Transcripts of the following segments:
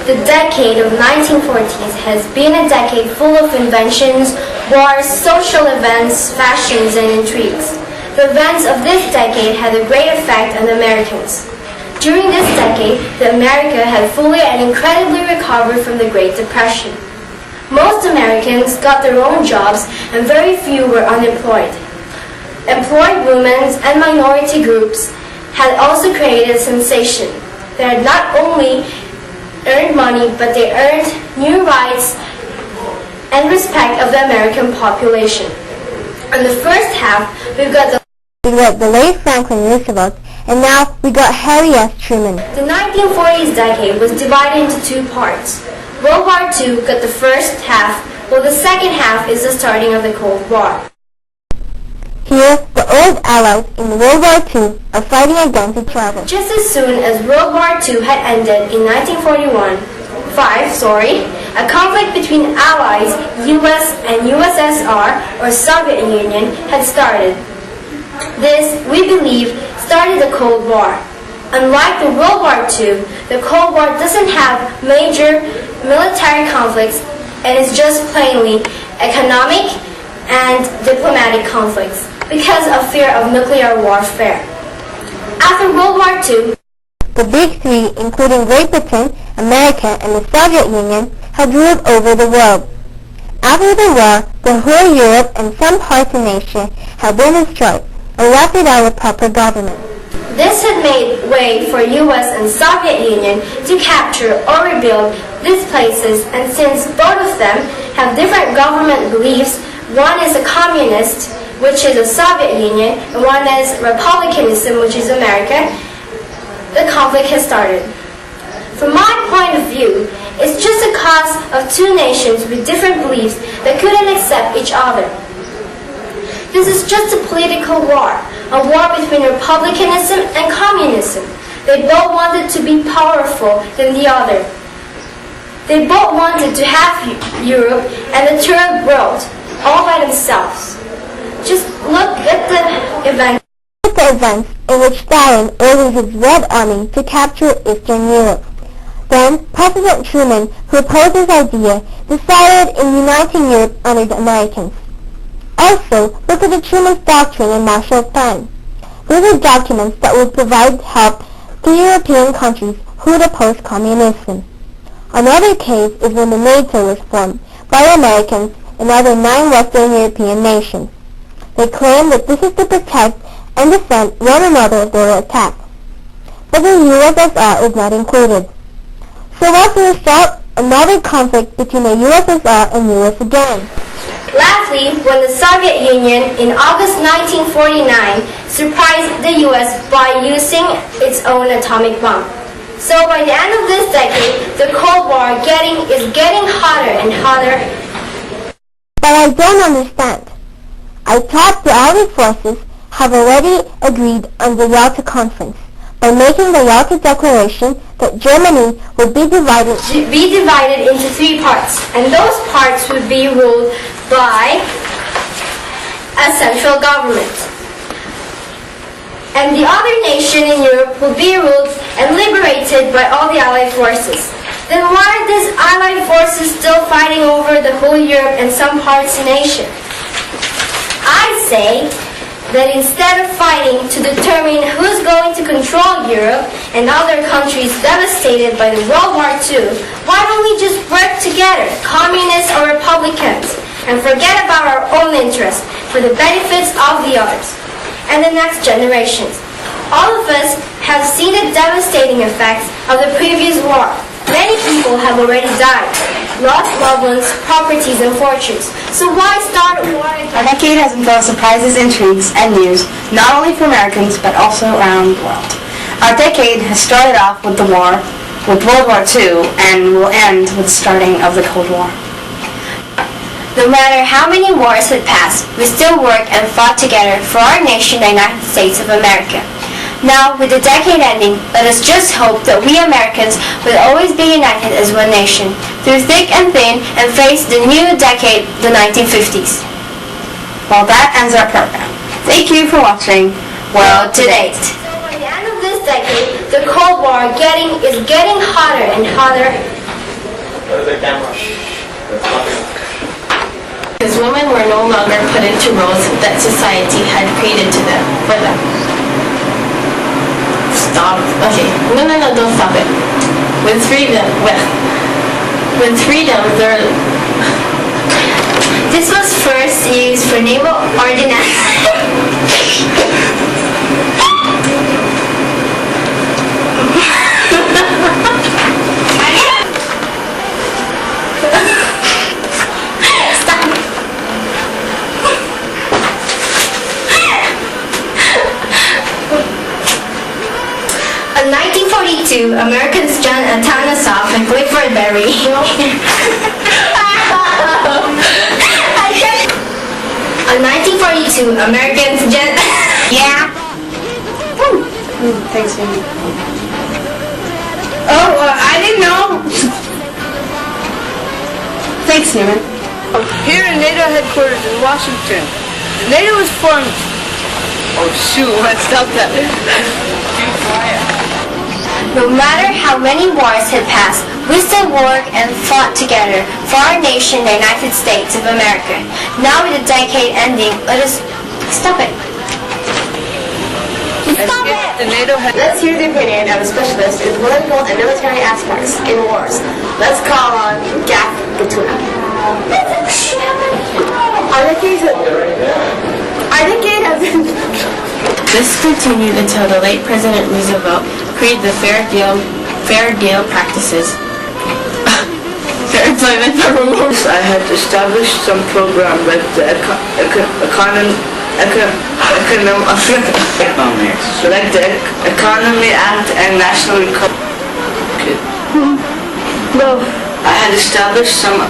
The decade of 1940s has been a decade full of inventions, wars, social events, fashions, and intrigues. The events of this decade had a great effect on Americans. During this decade, America had fully and incredibly recovered from the Great Depression. Most Americans got their own jobs and very few were unemployed. Employed women and minority groups had also created a sensation. They had not only earned money, but they earned new rights and respect of the American population. In the first half, we got the late Franklin Roosevelt, and now we got Harry S. Truman. The 1940s decade was divided into two parts. World War II got the first half, while the second half is the starting of the Cold War. Here, the old Allies in World War II are fighting against each other. Just as soon as World War II had ended in 1945, a conflict between Allies, US and USSR, or Soviet Union, had started. This, we believe, started the Cold War. Unlike the World War II, the Cold War doesn't have major military conflicts and is just plainly economic and diplomatic conflicts because of fear of nuclear warfare. After World War II, the Big Three, including Great Britain, America, and the Soviet Union, had ruled over the world. After the war, the whole Europe and some parts of Asia had been destroyed or left without a proper government. This had made way for US and Soviet Union to capture or rebuild these places, and since both of them have different government beliefs, one is a communist, which is the Soviet Union, and one is republicanism, which is America, the conflict has started. From my point of view, it's just a cause of two nations with different beliefs that couldn't accept each other. This is just a political war, a war between republicanism and communism. They both wanted to be powerful than the other. They both wanted to have Europe and the third world all by themselves. Just look at the events. The events in which Stalin ordered his Red Army to capture Eastern Europe. Then President Truman, who opposed his idea, decided in uniting Europe under the Americans. Also, look at the Truman's Doctrine and Marshall's Plan. These are documents that would provide help to European countries who would oppose communism. Another case is when the NATO was formed by the Americans and other 9 Western European nations. They claim that this is to protect and defend one another if they were attacked. But the USSR is not included. So as a result, another conflict between the USSR and US again. Lastly, when the Soviet Union in August 1949 surprised the US by using its own atomic bomb. So by the end of this decade, the Cold War is getting hotter and hotter. But I don't understand. I thought the Allied forces have already agreed on the Yalta Conference by making the Yalta Declaration that Germany would be divided into 3 parts, and those parts would be ruled by a central government. And the other nation in Europe will be ruled and liberated by all the Allied forces. Then why are these Allied forces still fighting over the whole Europe and some parts in Asia? I say that instead of fighting to determine who's going to control Europe and other countries devastated by the World War II, why don't we just work together, communists or Republicans, and forget about our own interests for the benefits of the others and the next generations. All of us have seen the devastating effects of the previous war. Many people have already died, lost loved ones, properties, and fortunes. So why start a war again? Our decade has been full of surprises, intrigues, and news, not only for Americans, but also around the world. Our decade has started off with the war, with World War II, and will end with the starting of the Cold War. No matter how many wars had passed, we still worked and fought together for our nation, the United States of America. Now, with the decade ending, let us just hope that we Americans will always be united as one nation, through thick and thin, and face the new decade, the 1950s. Well, that ends our program. Thank you for watching World to Date. So by the end of this decade, the Cold War is getting hotter and hotter. Because women were no longer put into roles that society had created for them. Stop. Okay. No, don't stop it. With freedom, there... This was first used for naval ordnance. In 1942, Americans John Atanasoff and Clifford Berry. In 1942, Americans Yeah. Thanks, Amy. Oh, I didn't know. Thanks, Newman. Here in NATO headquarters in Washington, NATO was formed... Oh shoot, let's stop that. Be quiet. No matter how many wars had passed, we still worked and fought together for our nation, the United States of America. Now with the decade ending, let us... Stop it! Stop it! The NATO Let's hear the opinion of a specialist in political and military aspects in wars. Let's call on Jack Gatuna. Our decade has been... This continued until the late President Roosevelt created the Fair Deal practices. Fair employment for removal. I had established some program like the Economy Act and National Recovery. No. I had established some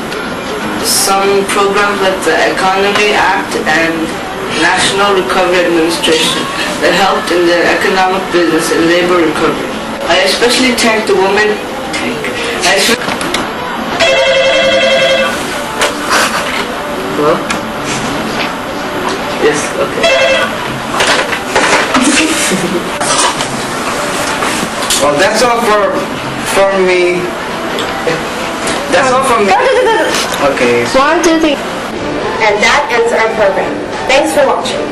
programs like the Economy Act and National Recovery Administration that helped in their economic, business, and labor recovery. I especially thank the women. Hello? Yes, okay. Well, that's all from me. That's all from me. Okay. 1, 2, 3. And that ends our program. Thanks for watching.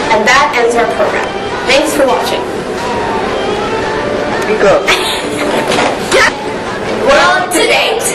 And that ends our program. Thanks for watching. Speak up. World to date.